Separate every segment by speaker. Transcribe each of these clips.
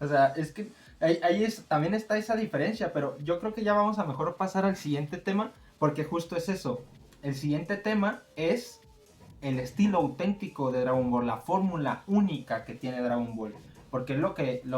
Speaker 1: O sea, es que también está esa diferencia, pero yo creo que ya vamos a mejor pasar al siguiente tema, porque justo es eso. El siguiente tema es el estilo auténtico de Dragon Ball, la fórmula única que tiene Dragon Ball. Porque es lo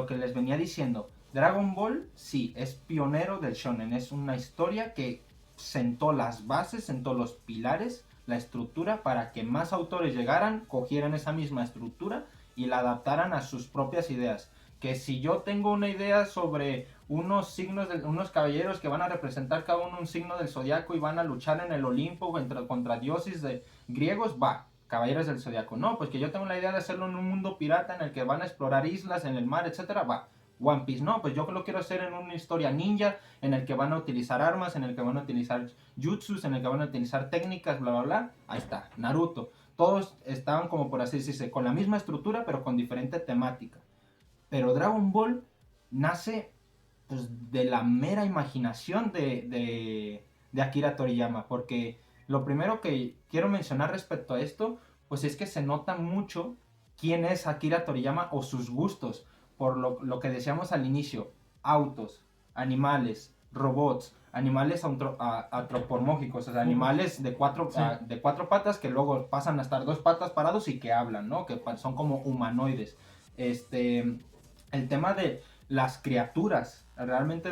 Speaker 1: que les venía diciendo. Dragon Ball, sí, es pionero del shonen. Es una historia que sentó las bases, sentó los pilares, la estructura para que más autores llegaran, cogieran esa misma estructura y la adaptaran a sus propias ideas. Que si yo tengo una idea sobre unos signos, unos caballeros que van a representar cada uno un signo del zodiaco y van a luchar en el Olimpo contra dioses griegos, va, caballeros del zodiaco. No, pues que yo tengo la idea de hacerlo en un mundo pirata en el que van a explorar islas en el mar, etcétera, va. One Piece, no, pues yo lo quiero hacer en una historia ninja, en el que van a utilizar armas, en el que van a utilizar jutsus, en el que van a utilizar técnicas, bla, bla, bla. Ahí está, Naruto. Todos estaban como por así decirse, con la misma estructura, pero con diferente temática. Pero Dragon Ball nace pues, de la mera imaginación de Akira Toriyama, porque lo primero que quiero mencionar respecto a esto, pues es que se nota mucho quién es Akira Toriyama o sus gustos, por lo que decíamos al inicio, autos, animales, robots, animales antropomórficos, o sea, animales
Speaker 2: Sí.
Speaker 1: de cuatro patas que luego pasan a estar dos patas parados y que hablan, ¿no? Que son como humanoides. El tema de las criaturas. Realmente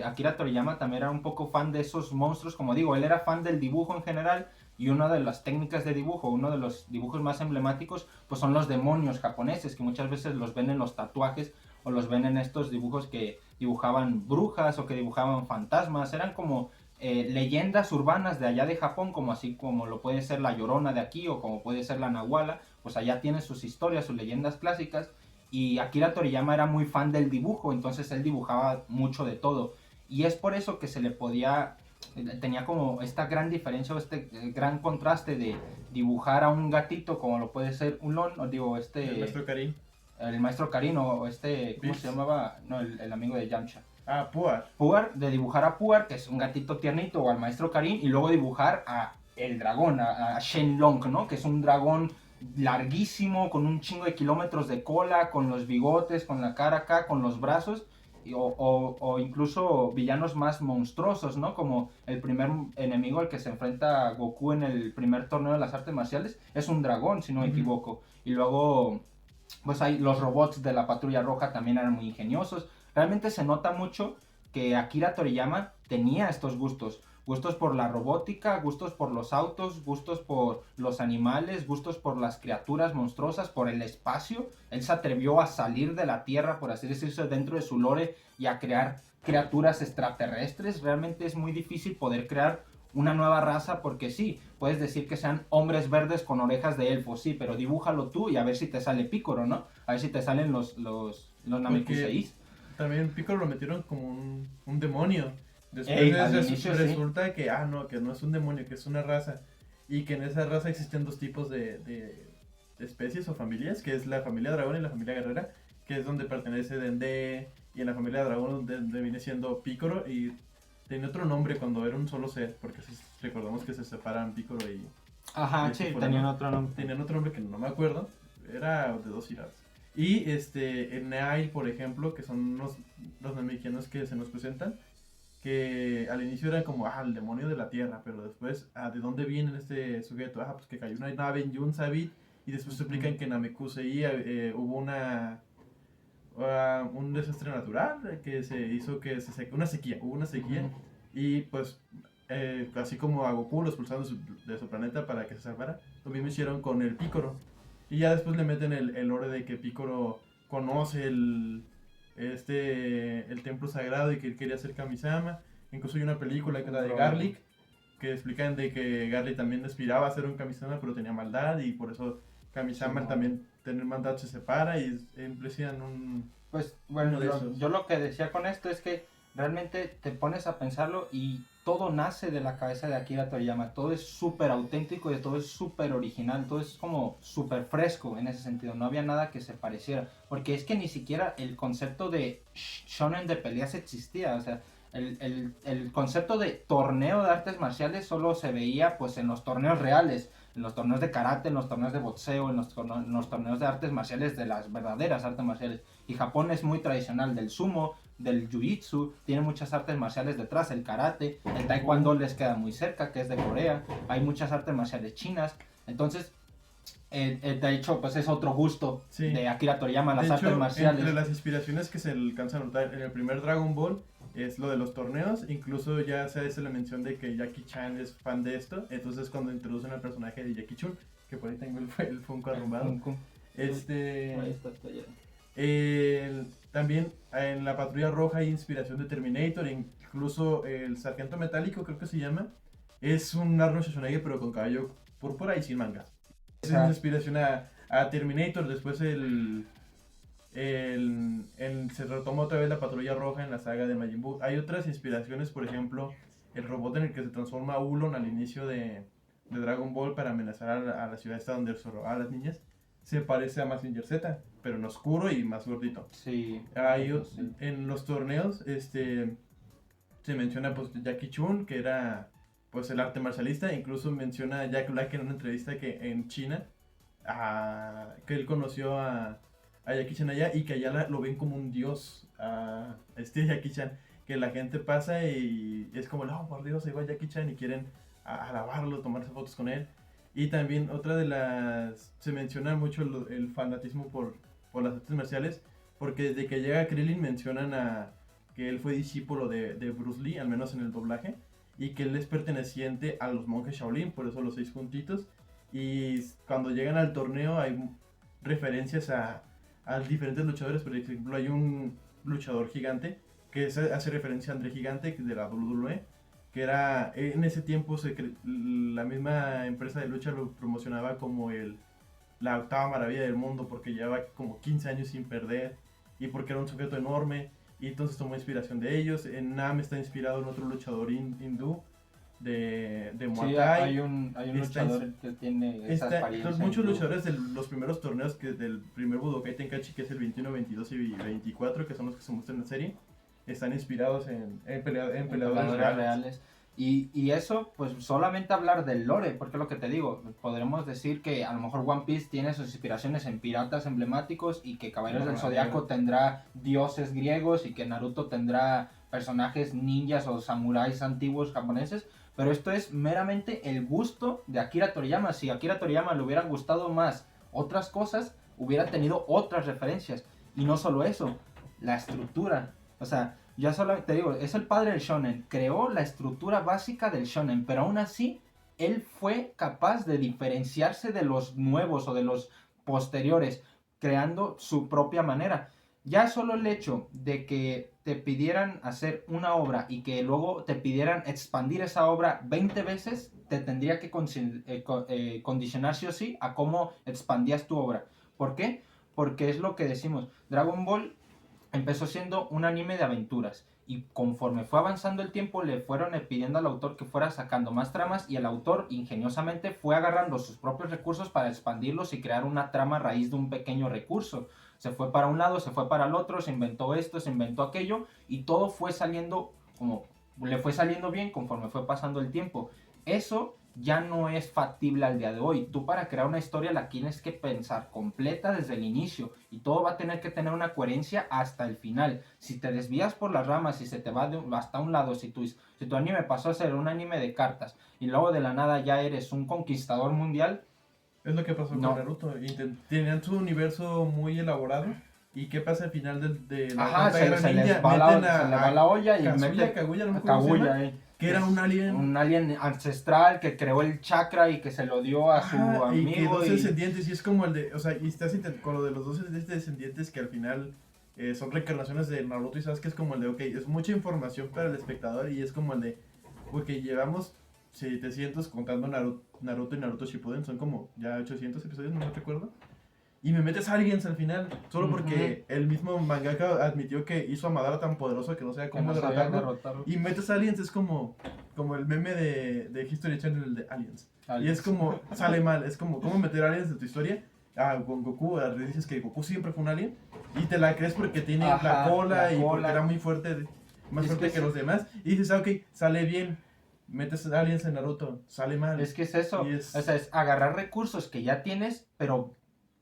Speaker 1: Akira Toriyama también era un poco fan de esos monstruos, como digo, él era fan del dibujo en general y una de las técnicas de dibujo, uno de los dibujos más emblemáticos, pues son los demonios japoneses, que muchas veces los ven en los tatuajes o los ven en estos dibujos que dibujaban brujas o que dibujaban fantasmas, eran como leyendas urbanas de allá de Japón, como así como lo puede ser la Llorona de aquí o como puede ser la Nahuala, pues allá tiene sus historias, sus leyendas clásicas y Akira Toriyama era muy fan del dibujo, entonces él dibujaba mucho de todo. Y es por eso que se le podía, tenía como esta gran diferencia o este gran contraste de dibujar a un gatito como lo puede ser un lon, o digo,
Speaker 2: El maestro Karim.
Speaker 1: el maestro Karino, o ¿cómo se
Speaker 2: Bills.
Speaker 1: llamaba? No, el amigo de Yamcha.
Speaker 2: Ah, Puar.
Speaker 1: Puar, de dibujar a Puar, que es un gatito tiernito, o al maestro Karin, y luego dibujar a el dragón, a Shenlong, ¿no? Que es un dragón larguísimo, con un chingo de kilómetros de cola, con los bigotes, con la cara acá, con los brazos, o incluso villanos más monstruosos, ¿no? Como el primer enemigo al que se enfrenta Goku en el primer torneo de las artes marciales, es un dragón, si no me
Speaker 2: Ujú.
Speaker 1: equivoco. Y luego pues hay los robots de la Patrulla Roja también eran muy ingeniosos. Realmente se nota mucho que Akira Toriyama tenía estos gustos. Gustos por la robótica, gustos por los autos, gustos por los animales, gustos por las criaturas monstruosas, por el espacio. Él se atrevió a salir de la Tierra, por así decirse, dentro de su lore y a crear criaturas extraterrestres. Realmente es muy difícil poder crear una nueva raza porque sí, puedes decir que sean hombres verdes con orejas de elfo, sí, pero dibújalo tú y a ver si te sale Picoro, ¿no? A ver si te salen los
Speaker 2: Porque
Speaker 1: Namekuseis.
Speaker 2: también Piccolo lo metieron como un demonio. Después
Speaker 1: Ey, al inicio sí.
Speaker 2: resulta que, no, que no es un demonio, que es una raza. Y que en esa raza existen dos tipos de especies o familias, que es la familia dragón y la familia guerrera, que es donde pertenece Dende, y en la familia dragón donde viene siendo Piccolo, y tiene otro nombre cuando era un solo ser, porque recordamos que se separan Piccolo y
Speaker 1: Ajá,
Speaker 2: este
Speaker 1: sí, tenían
Speaker 2: fulano.
Speaker 1: otro nombre.
Speaker 2: Tenían otro nombre que no me acuerdo, era de dos sílabas. Y en Neail, por ejemplo, que son los namekianos que se nos presentan, que al inicio eran como, el demonio de la tierra, pero después, ¿de dónde viene este sujeto? Pues que cayó una nave en Yunsabit, y después se explican que en Namekusei hubo un desastre natural que se hizo que una sequía, hubo una sequía, y pues así como a Goku lo expulsaron de su planeta para que se salvara, lo mismo hicieron con el Picoro. Y ya después le meten el lore de que Picoro conoce el templo sagrado y que él quería ser Kamisama. Incluso hay una película que es la de Garlic, que explican de que Garlic también aspiraba a ser un Kamisama, pero tenía maldad, y por eso Kamisama
Speaker 1: Sí,
Speaker 2: también tener maldad se separa, y emplecian
Speaker 1: pues
Speaker 2: uno
Speaker 1: bueno,
Speaker 2: de esos.
Speaker 1: yo lo que decía con esto es que realmente te pones a pensarlo y todo nace de la cabeza de Akira Toriyama. Todo es súper auténtico y todo es súper original. Todo es como súper fresco en ese sentido. No había nada que se pareciera. Porque es que ni siquiera el concepto de shonen de peleas existía. O sea, el concepto de torneo de artes marciales solo se veía pues en los torneos reales. en los torneos de karate, en los torneos de boxeo, en los torneos de artes marciales, de las verdaderas artes marciales. Y Japón es muy tradicional del sumo, del jiu-jitsu, tiene muchas artes marciales detrás, el karate, el taekwondo les queda muy cerca, que es de Corea, hay muchas artes marciales chinas, entonces, de hecho, pues es otro gusto
Speaker 2: Sí.
Speaker 1: de Akira Toriyama, las
Speaker 2: De
Speaker 1: artes
Speaker 2: hecho,
Speaker 1: marciales.
Speaker 2: entre las inspiraciones que se alcanzan a notar en el primer Dragon Ball es lo de los torneos, incluso ya se hace la mención de que Jackie Chan es fan de esto, entonces cuando introducen al personaje de Jackie Chun, que por ahí tengo el Funko arrumbado,
Speaker 1: Ahí está,
Speaker 2: también en la Patrulla Roja hay inspiración de Terminator, incluso el Sargento Metálico creo que se llama, es un Arnold Schwarzenegger pero con cabello púrpura y sin mangas. Es una inspiración a Terminator, después se retoma otra vez la Patrulla Roja en la saga de Majin Buu. Hay otras inspiraciones, por ejemplo, el robot en el que se transforma Ulon al inicio de Dragon Ball para amenazar a la ciudad esta donde observaba a las niñas, se parece a Mazinger Z, pero en oscuro y más gordito.
Speaker 1: Sí.
Speaker 2: En los torneos se menciona pues Jackie Chun, que era pues el arte marcialista, incluso menciona a Jack Black en una entrevista que en China, que él conoció a Jackie Chan allá y que allá lo ven como un dios a Jackie Chan, que la gente pasa y es como, no, por Dios, ahí va Jackie Chan y quieren alabarlo, tomarse fotos con él. Y también otra de se menciona mucho el fanatismo por las artes marciales, porque desde que llega Krillin mencionan que él fue discípulo de Bruce Lee, al menos en el doblaje, y que él es perteneciente a los monjes Shaolin, por eso los 6 juntitos. Y cuando llegan al torneo hay referencias a diferentes luchadores. Por ejemplo, hay un luchador gigante que hace referencia a André Gigante de la WWE, que era en ese tiempo la misma empresa de lucha lo promocionaba como la octava maravilla del mundo, porque llevaba como 15 años sin perder y porque era un sujeto enorme, y entonces tomó inspiración de ellos. En Nam está inspirado en otro luchador hindú de Muay
Speaker 1: Sí,
Speaker 2: Thai.
Speaker 1: hay un luchador que tiene esa apariencia.
Speaker 2: Muchos luchadores de los primeros torneos, del primer Budokai Tenkaichi, que es el 21, 22 y 24, que son los que se muestran en la serie, están inspirados en peleadores reales.
Speaker 1: Y eso, pues solamente hablar del lore, porque es lo que te digo, podremos decir que a lo mejor One Piece tiene sus inspiraciones en piratas emblemáticos y que Caballeros del Zodiaco tendrá dioses griegos y que Naruto tendrá personajes ninjas o samuráis antiguos japoneses, pero esto es meramente el gusto de Akira Toriyama. Si a Akira Toriyama le hubieran gustado más otras cosas, hubiera tenido otras referencias. Y no solo eso, la estructura. O sea, ya solo te digo, es el padre del shonen, creó la estructura básica del shonen, pero aún así, él fue capaz de diferenciarse de los nuevos o de los posteriores, creando su propia manera. Ya solo el hecho de que te pidieran hacer una obra y que luego te pidieran expandir esa obra 20 veces, te tendría que condicionar sí o sí a cómo expandías tu obra. ¿Por qué? Porque es lo que decimos, Dragon Ball empezó siendo un anime de aventuras y conforme fue avanzando el tiempo le fueron pidiendo al autor que fuera sacando más tramas y el autor ingeniosamente fue agarrando sus propios recursos para expandirlos y crear una trama a raíz de un pequeño recurso. Se fue para un lado, se fue para el otro, se inventó esto, se inventó aquello y todo fue saliendo como le fue saliendo bien conforme fue pasando el tiempo. Eso ya no es factible al día de hoy. Tú para crear una historia la tienes que pensar completa desde el inicio y todo va a tener que tener una coherencia hasta el final. Si te desvías por las ramas y se te va hasta un lado, si tu anime pasó a ser un anime de cartas y luego de la nada ya eres un conquistador mundial.
Speaker 2: Es lo que pasó con Naruto. Tenían su universo muy elaborado. ¿Y qué pasa al final de
Speaker 1: la se les va la olla y meten
Speaker 2: Kaguya, no que era un
Speaker 1: alien ancestral que creó el chakra y que se lo dio a su amigo.
Speaker 2: Y que dos descendientes, y es como el de, o sea, y estás con lo de los dos descendientes que al final son reencarnaciones de Naruto, y sabes que es como el de, ok, es mucha información para el espectador y es como el de, porque llevamos 700 contando Naruto y Naruto Shippuden, son como ya 800 episodios, no me recuerdo. Y me metes a Aliens al final, solo porque el mismo mangaka admitió que hizo a Madara tan poderoso que no sabía cómo derrotarlo. Y metes a Aliens, es como el meme de History Channel de Aliens. Y es como, sale mal, es como, ¿cómo meter Aliens en tu historia? Con Goku, dices que Goku siempre fue un alien, y te la crees porque tiene la cola y porque era muy fuerte, más fuerte que los demás. Y dices, ok, sale bien. metes aliens en Naruto, sale mal.
Speaker 1: Es que es eso, o sea, es agarrar recursos que ya tienes, pero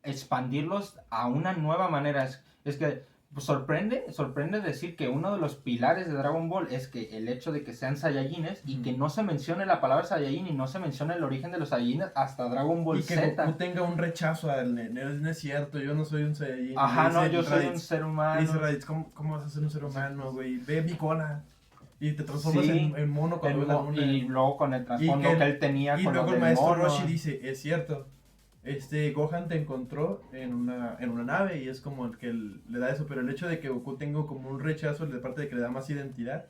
Speaker 1: expandirlos a una nueva manera. Es que pues, sorprende decir que uno de los pilares de Dragon Ball es que el hecho de que sean Saiyajines y que no se mencione la palabra Saiyajin y no se mencione el origen de los Saiyajines hasta Dragon Ball Z.
Speaker 2: Y que Goku tenga un rechazo al no es cierto, yo no soy un Saiyajin.
Speaker 1: Ajá, no, yo soy un ser humano.
Speaker 2: Dice Raditz, ¿cómo vas a ser un ser humano, güey? Ve mi cola. Y te transformas en mono cuando ves la luna.
Speaker 1: Y luego con el trasfondo que él tenía
Speaker 2: y
Speaker 1: con
Speaker 2: luego
Speaker 1: lo
Speaker 2: el
Speaker 1: del
Speaker 2: maestro
Speaker 1: mono.
Speaker 2: Roshi dice, es cierto. Gohan te encontró en una nave y es como el que le da eso, pero el hecho de que Goku tenga como un rechazo de parte de que le da más identidad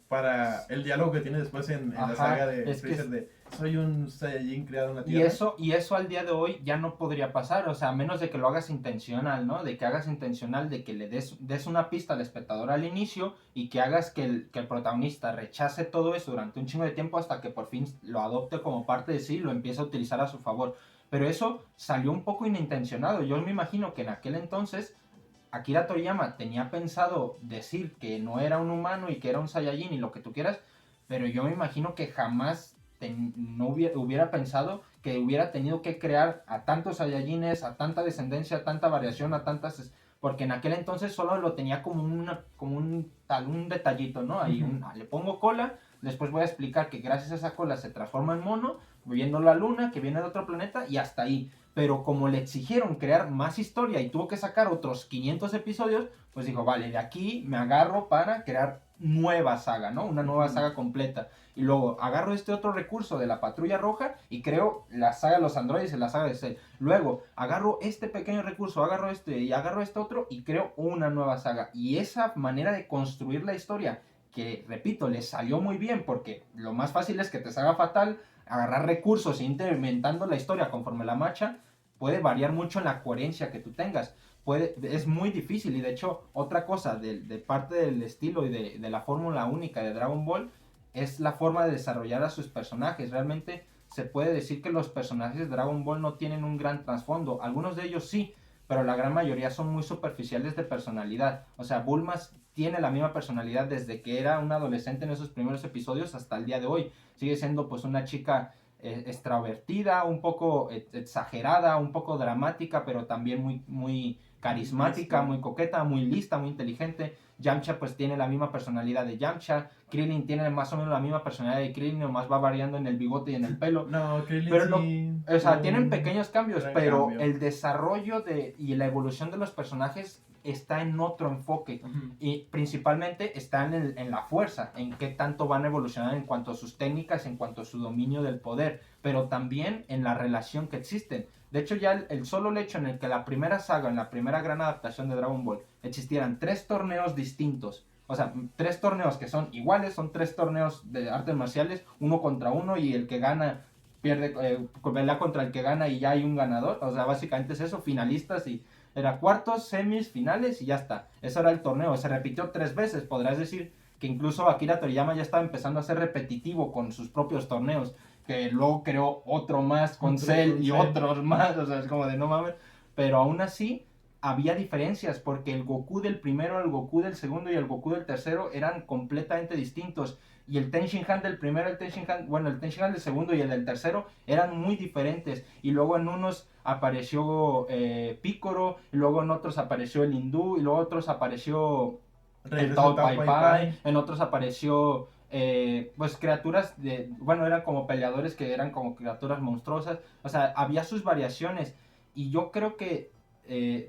Speaker 2: para el diálogo que tiene después en la saga de Freezer de soy un Saiyajin creado en la Tierra.
Speaker 1: Y eso al día de hoy ya no podría pasar, o sea, a menos de que lo hagas intencional, ¿no? De que hagas intencional, de que le des una pista al espectador al inicio y que hagas que el protagonista rechace todo eso durante un chingo de tiempo hasta que por fin lo adopte como parte de sí y lo empiece a utilizar a su favor. Pero eso salió un poco inintencionado. Yo me imagino que en aquel entonces Akira Toriyama tenía pensado decir que no era un humano y que era un Saiyajin y lo que tú quieras, pero yo me imagino que jamás no hubiera pensado que hubiera tenido que crear a tantos Saiyajines, a tanta descendencia, a tanta variación, a tantas... Porque en aquel entonces solo lo tenía como un detallito, ¿no? Ahí le pongo cola, después voy a explicar que gracias a esa cola se transforma en mono, viendo la luna, que viene de otro planeta, y hasta ahí. Pero como le exigieron crear más historia y tuvo que sacar otros 500 episodios, pues dijo, vale, de aquí me agarro para crear nueva saga, ¿no? Una nueva saga completa. Y luego agarro este otro recurso de la Patrulla Roja y creo la saga de los androides y la saga de Cell. Luego agarro este pequeño recurso, agarro este y agarro este otro y creo una nueva saga. Y esa manera de construir la historia, que repito, les salió muy bien porque lo más fácil es que te salga fatal, agarrar recursos e ir inventando la historia conforme la marcha, puede variar mucho en la coherencia que tú tengas. Es muy difícil y de hecho otra cosa de parte del estilo y de la fórmula única de Dragon Ball es la forma de desarrollar a sus personajes. Realmente se puede decir que los personajes de Dragon Ball no tienen un gran trasfondo. Algunos de ellos sí, pero la gran mayoría son muy superficiales de personalidad. O sea, Bulma tiene la misma personalidad desde que era un adolescente en esos primeros episodios hasta el día de hoy. Sigue siendo pues una chica extravertida, un poco exagerada, un poco dramática, pero también muy carismática, muy coqueta, muy lista, muy inteligente. Yamcha pues tiene la misma personalidad de Yamcha. Krillin tiene más o menos la misma personalidad de Krillin, nomás va variando en el bigote y en el pelo.
Speaker 2: No, Krillin
Speaker 1: pero
Speaker 2: sí.
Speaker 1: O sea, tienen pequeños cambios, pero
Speaker 2: cambio.
Speaker 1: el desarrollo y la evolución de los personajes está en otro enfoque. Y principalmente está en la fuerza, en qué tanto van a evolucionar en cuanto a sus técnicas, en cuanto a su dominio del poder, pero también en la relación que existen. De hecho, ya el solo hecho en el que la primera saga, en la primera gran adaptación de Dragon Ball, existieran 3 torneos distintos. O sea, 3 torneos que son iguales, son 3 torneos de artes marciales, uno contra uno, y el que gana pierde, pelea contra el que gana y ya hay un ganador. O sea, básicamente es eso, finalistas y era cuartos, semis, finales y ya está. Eso era el torneo, se repitió 3 veces. Podrás decir que incluso Akira Toriyama ya estaba empezando a ser repetitivo con sus propios torneos, que luego creó otro más con Cell y otros más, o sea, es como de no mames. Pero aún así había diferencias, porque el Goku del primero, el Goku del segundo y el Goku del tercero eran completamente distintos. Y el Ten Shin Han del primero, el Ten Shin Han del segundo y el del tercero eran muy diferentes. Y luego en unos apareció Piccolo, y luego en otros apareció el hindú, y luego en otros apareció el Tao Pai Pai, en otros apareció pues criaturas eran como peleadores que eran como criaturas monstruosas. O sea, había sus variaciones. Y yo creo que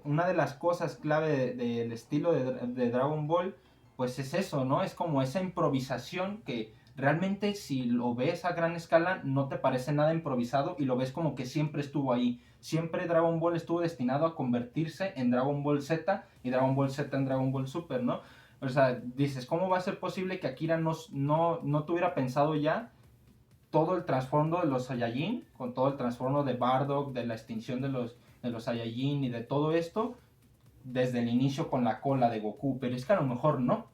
Speaker 1: una de las cosas clave del estilo de Dragon Ball pues es eso, ¿no? Es como esa improvisación que realmente si lo ves a gran escala no te parece nada improvisado y lo ves como que siempre estuvo ahí. Siempre Dragon Ball estuvo destinado a convertirse en Dragon Ball Z y Dragon Ball Z en Dragon Ball Super, ¿no? O sea, dices, ¿cómo va a ser posible que Akira no tuviera pensado ya todo el trasfondo de los Saiyajin, con todo el trasfondo de Bardock, de la extinción de los Saiyajin y de todo esto, desde el inicio con la cola de Goku? Pero es que a lo mejor no.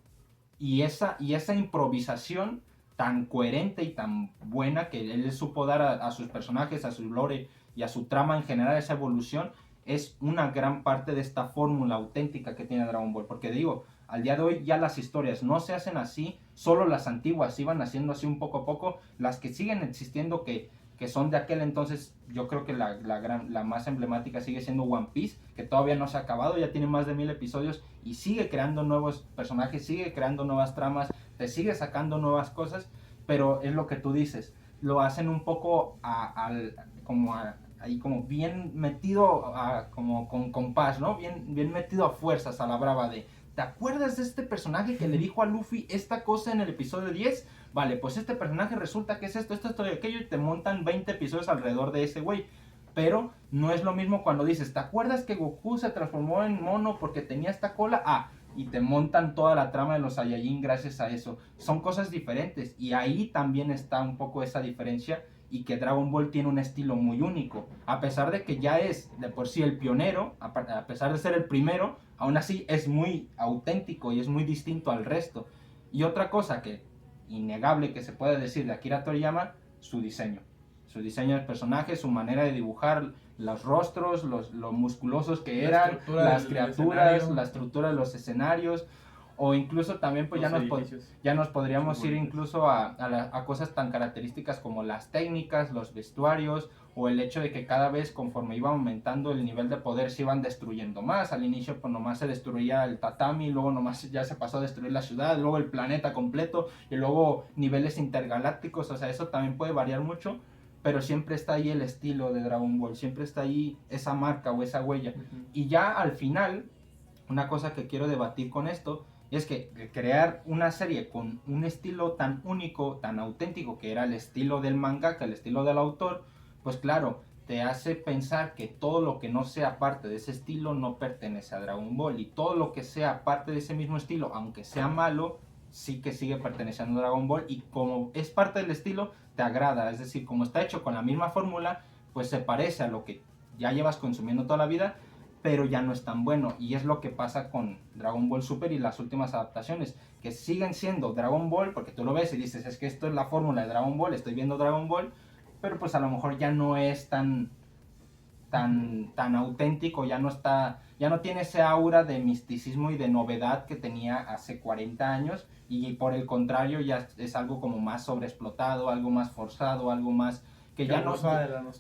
Speaker 1: Y esa improvisación tan coherente y tan buena que él supo dar a sus personajes, a su lore y a su trama en general, esa evolución, es una gran parte de esta fórmula auténtica que tiene Dragon Ball. Porque digo, Al día de hoy ya las historias no se hacen así, solo las antiguas se iban haciendo así un poco a poco, las que siguen existiendo que son de aquel entonces, yo creo que la más emblemática sigue siendo One Piece, que todavía no se ha acabado, ya tiene más de 1000 episodios y sigue creando nuevos personajes, sigue creando nuevas tramas, te sigue sacando nuevas cosas, pero es lo que tú dices, lo hacen un poco ahí como bien metido como con compás, ¿no? Bien metido a fuerzas a la brava de, ¿te acuerdas de este personaje que le dijo a Luffy esta cosa en el episodio 10? Vale, pues este personaje resulta que es esto y aquello y te montan 20 episodios alrededor de ese güey. Pero no es lo mismo cuando dices, ¿te acuerdas que Goku se transformó en mono porque tenía esta cola? Y te montan toda la trama de los Saiyajin gracias a eso. Son cosas diferentes y ahí también está un poco esa diferencia y que Dragon Ball tiene un estilo muy único. A pesar de que ya es de por sí el pionero, a pesar de ser el primero, aún así es muy auténtico y es muy distinto al resto. Y otra cosa que innegable que se puede decir de Akira Toriyama, su diseño. Su diseño de personajes, su manera de dibujar los rostros, lo musculosos que eran, las criaturas, la estructura de los escenarios, o incluso también pues ya nos podríamos ir incluso a cosas tan características como las técnicas, los vestuarios, o el hecho de que cada vez conforme iba aumentando el nivel de poder se iban destruyendo más. Al inicio pues nomás se destruía el tatami, luego nomás ya se pasó a destruir la ciudad, luego el planeta completo y luego niveles intergalácticos, o sea, eso también puede variar mucho, pero siempre está ahí el estilo de Dragon Ball, siempre está ahí esa marca o esa huella. Y ya al final, una cosa que quiero debatir con esto es que crear una serie con un estilo tan único, tan auténtico, que era el estilo del mangaka, el estilo del autor, pues claro, te hace pensar que todo lo que no sea parte de ese estilo no pertenece a Dragon Ball, y todo lo que sea parte de ese mismo estilo, aunque sea malo, sí que sigue perteneciendo a Dragon Ball, y como es parte del estilo, te agrada, es decir, como está hecho con la misma fórmula, pues se parece a lo que ya llevas consumiendo toda la vida, pero ya no es tan bueno, y es lo que pasa con Dragon Ball Super y las últimas adaptaciones, que siguen siendo Dragon Ball, porque tú lo ves y dices, es que esto es la fórmula de Dragon Ball, estoy viendo Dragon Ball, pero pues a lo mejor ya no es tan auténtico, ya no tiene ese aura de misticismo y de novedad que tenía hace 40 años, y por el contrario ya es algo como más sobreexplotado, algo más forzado, algo más que ya no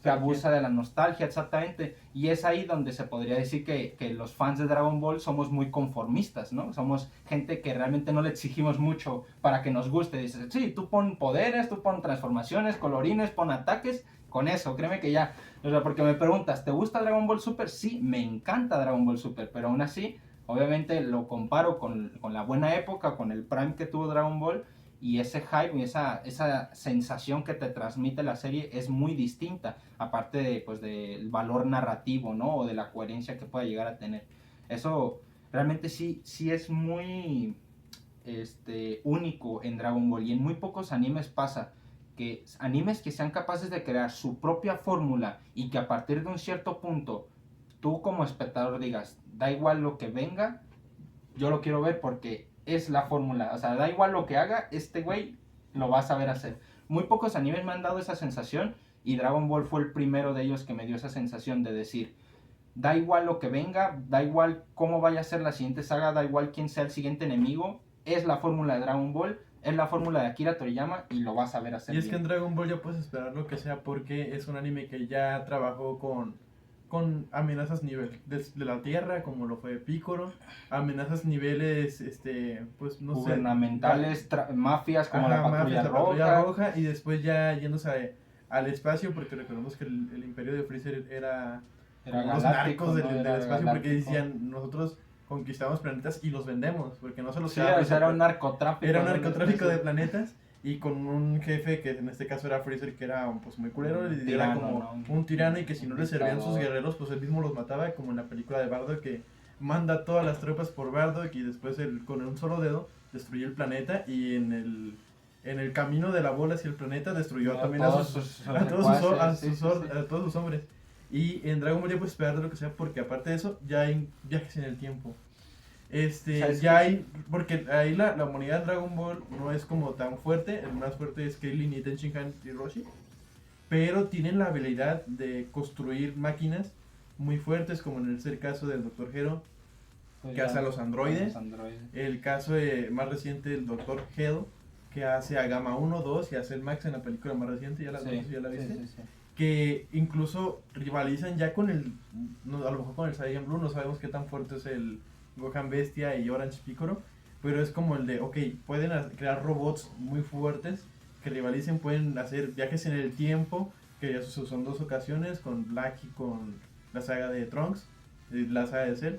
Speaker 1: que abusa de la nostalgia, exactamente, y es ahí donde se podría decir que los fans de Dragon Ball somos muy conformistas, ¿no? Somos gente que realmente no le exigimos mucho para que nos guste. Dices, sí, tú pon poderes, tú pon transformaciones, colorines, pon ataques, con eso, créeme que ya, o sea, porque me preguntas, ¿te gusta Dragon Ball Super? Sí, me encanta Dragon Ball Super, pero aún así, obviamente lo comparo con la buena época, con el prime que tuvo Dragon Ball, y ese hype y esa sensación que te transmite la serie es muy distinta, aparte de, pues, del valor narrativo, ¿no? O de la coherencia que pueda llegar a tener. Eso realmente sí es muy único en Dragon Ball, y en muy pocos animes pasa que animes que sean capaces de crear su propia fórmula y que a partir de un cierto punto tú como espectador digas, da igual lo que venga, yo lo quiero ver porque es la fórmula, o sea, da igual lo que haga, este güey lo va a saber hacer. Muy pocos animes me han dado esa sensación, y Dragon Ball fue el primero de ellos que me dio esa sensación de decir, da igual lo que venga, da igual cómo vaya a ser la siguiente saga, da igual quién sea el siguiente enemigo, es la fórmula de Dragon Ball, es la fórmula de Akira Toriyama y lo vas a ver hacer
Speaker 2: Y es
Speaker 1: bien.
Speaker 2: que en Dragon Ball ya puedes esperar lo que sea porque es un anime que ya trabajó con amenazas nivel de la Tierra, como lo fue Piccolo, amenazas niveles, pues no
Speaker 1: gubernamentales,
Speaker 2: sé,
Speaker 1: mafias como
Speaker 2: ajá,
Speaker 1: la Patrulla Roja.
Speaker 2: Roja, y después ya yéndose al espacio, porque recordemos que el imperio de Freezer era
Speaker 1: Era
Speaker 2: como unos
Speaker 1: galáctico,
Speaker 2: narcos
Speaker 1: ¿no?
Speaker 2: del
Speaker 1: Era
Speaker 2: espacio, porque
Speaker 1: galáctico.
Speaker 2: decían, nosotros conquistamos planetas y los vendemos, porque no se los
Speaker 1: Sí,
Speaker 2: quedaba
Speaker 1: o sea,
Speaker 2: Freezer,
Speaker 1: era un narcotráfico.
Speaker 2: era un
Speaker 1: ¿no?
Speaker 2: narcotráfico de planetas, y con un jefe que en este caso era Freezer, que era pues muy culero, y era
Speaker 1: Tirano,
Speaker 2: como
Speaker 1: ¿no?
Speaker 2: un tirano, y que si no le servían sus
Speaker 1: Dictador.
Speaker 2: guerreros, pues él mismo los mataba, como en la película de Bardock, que manda todas las tropas por Bardock y después él, con un solo dedo destruye el planeta, y en el camino de la bola hacia el planeta destruyó también a todos sus hombres. Y en Dragon Ball ya puedes esperar de lo que sea, porque aparte de eso ya hay viajes en el tiempo. Ya hay, porque ahí la humanidad de Dragon Ball no es como tan fuerte, el más fuerte es Krillin y Tenshinhan y Roshi, pero tienen la habilidad de construir máquinas muy fuertes, como en el caso del Dr. Hero,
Speaker 1: Pues
Speaker 2: que
Speaker 1: ya,
Speaker 2: hace a los androides.
Speaker 1: los androides.
Speaker 2: El caso más reciente del Dr. Hell, que hace a Gamma 1, 2 y hace el Max en la película más reciente, ¿ya la,
Speaker 1: Sí,
Speaker 2: ya la viste?
Speaker 1: sí, sí, sí.
Speaker 2: Que incluso rivalizan ya con el, no, a lo mejor con el Saiyan Blue, no sabemos qué tan fuerte es el Gohan Bestia y Orange Piccolo, pero es como el de, ok, pueden crear robots muy fuertes que rivalicen, pueden hacer viajes en el tiempo, que ya se usó en 2 ocasiones, con Black y con la saga de Trunks, la saga de Cell.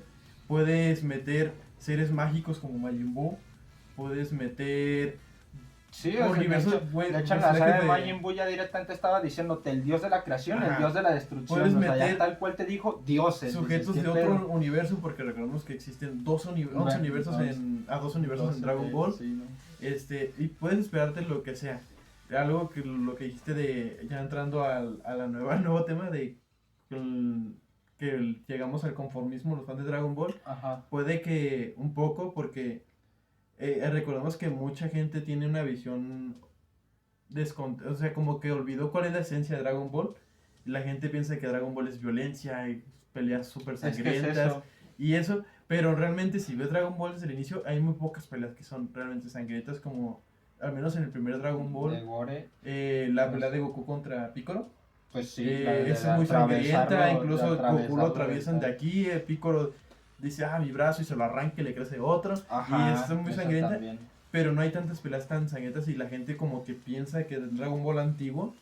Speaker 2: Puedes meter seres mágicos como Majin Buu, puedes meter
Speaker 1: Sí, o sea, de hecho, en la saga de Majin Buu ya directamente estaba diciéndote el dios de la creación,
Speaker 2: Ajá.
Speaker 1: el dios de la destrucción.
Speaker 2: Puedes
Speaker 1: O sea, ya
Speaker 2: meter
Speaker 1: tal cual te dijo dioses.
Speaker 2: sujetos
Speaker 1: dices,
Speaker 2: de
Speaker 1: ¿qué
Speaker 2: otro
Speaker 1: pedo?
Speaker 2: universo, porque recordemos que existen 2 universos dos universos en Dragon Ball.
Speaker 1: Sí, ¿no?
Speaker 2: Y puedes esperarte lo que sea. Algo que lo que dijiste de, ya entrando al nuevo tema de que llegamos al conformismo los fans de Dragon Ball,
Speaker 1: Ajá.
Speaker 2: puede que un poco, porque recordemos que mucha gente tiene una visión o sea, como que olvidó cuál es la esencia de Dragon Ball. La gente piensa que Dragon Ball es violencia y peleas súper sangrientas.
Speaker 1: Es que es eso.
Speaker 2: Y eso, pero realmente si ves Dragon Ball desde el inicio, hay muy pocas peleas que son realmente sangrientas, como al menos en el primer Dragon Ball.
Speaker 1: De Gore.
Speaker 2: La pelea de Goku contra Piccolo.
Speaker 1: Pues sí,
Speaker 2: Es muy sangrienta, incluso Goku lo atraviesan de aquí, Piccolo dice, mi brazo, y se lo arranca y le crece otro.
Speaker 1: Ajá,
Speaker 2: y es muy sangrienta.
Speaker 1: También.
Speaker 2: Pero no hay tantas peleas tan sangrientas y la gente como que piensa que el Dragon Ball antiguo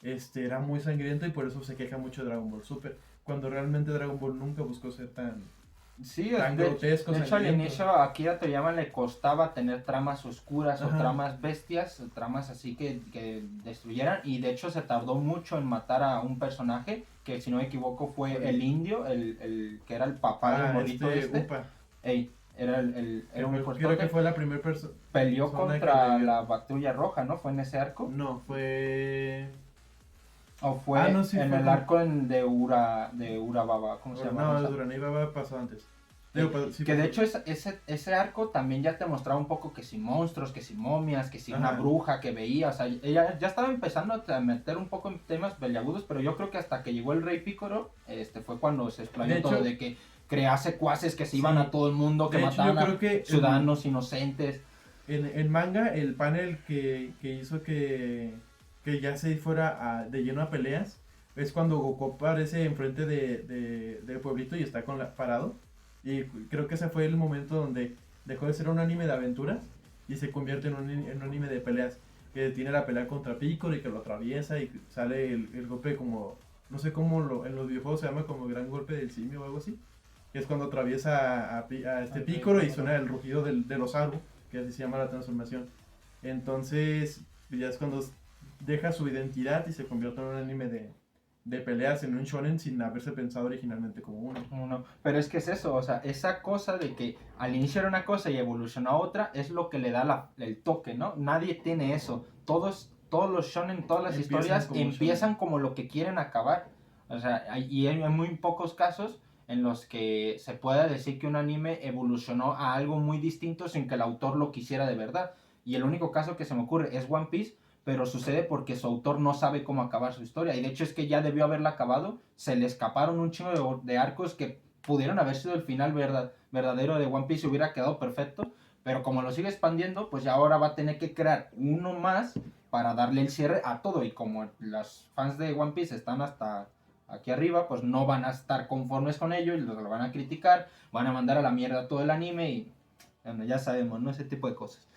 Speaker 2: era muy sangriento y por eso se queja mucho de Dragon Ball Super. Cuando realmente Dragon Ball nunca buscó ser tan grotesco.
Speaker 1: De hecho, al inicio a Akira Toriyama le costaba tener tramas oscuras o tramas bestias, tramas así que destruyeran. Y de hecho se tardó mucho en matar a un personaje que, si no me equivoco, fue el indio, el que era el papá del morrito
Speaker 2: Upa.
Speaker 1: Era un
Speaker 2: creo que fue la primera persona.
Speaker 1: Peleó contra la Patrulla Roja, ¿no? ¿Fue en ese arco?
Speaker 2: No, fue...
Speaker 1: ¿O fue
Speaker 2: no, sí,
Speaker 1: en
Speaker 2: fue
Speaker 1: el arco de Urababa? ¿Cómo se llama?
Speaker 2: No, el Duranibaba pasó antes.
Speaker 1: Que de hecho ese arco también ya te mostraba un poco que si monstruos, que si momias, que si una bruja que veía. O sea, ella ya estaba empezando a meter un poco en temas peliagudos, pero yo creo que hasta que llegó el Rey Piccolo, fue cuando se explayó todo de que crea secuaces que se iban a todo el mundo, que mataban a ciudadanos inocentes.
Speaker 2: En manga, el panel que hizo que ya se fuera de lleno a peleas es cuando Goku aparece enfrente del pueblito y está parado. Y creo que ese fue el momento donde dejó de ser un anime de aventuras y se convierte en un anime de peleas. Que tiene la pelea contra Piccolo y que lo atraviesa y sale el golpe como... No sé cómo en los videojuegos se llama como gran golpe del simio o algo así. Que es cuando atraviesa a Piccolo y suena el rugido de los Aru, que así se llama la transformación. Entonces ya es cuando deja su identidad y se convierte en un anime de peleas, en un shonen sin haberse pensado originalmente como uno.
Speaker 1: Pero es que es eso, o sea, esa cosa de que al inicio era una cosa y evolucionó a otra es lo que le da el toque, ¿no? Nadie tiene eso. Todos los shonen, todas las historias empiezan como lo que quieren acabar. O sea, y hay muy pocos casos en los que se pueda decir que un anime evolucionó a algo muy distinto sin que el autor lo quisiera de verdad. Y el único caso que se me ocurre es One Piece, pero sucede porque su autor no sabe cómo acabar su historia. Y de hecho es que ya debió haberla acabado, se le escaparon un chingo de arcos que pudieron haber sido el final verdadero de One Piece, hubiera quedado perfecto, pero como lo sigue expandiendo, pues ya ahora va a tener que crear uno más para darle el cierre a todo. Y como los fans de One Piece están hasta aquí arriba, pues no van a estar conformes con ello y lo van a criticar, van a mandar a la mierda todo el anime y bueno, ya sabemos, ¿no? Ese tipo de cosas.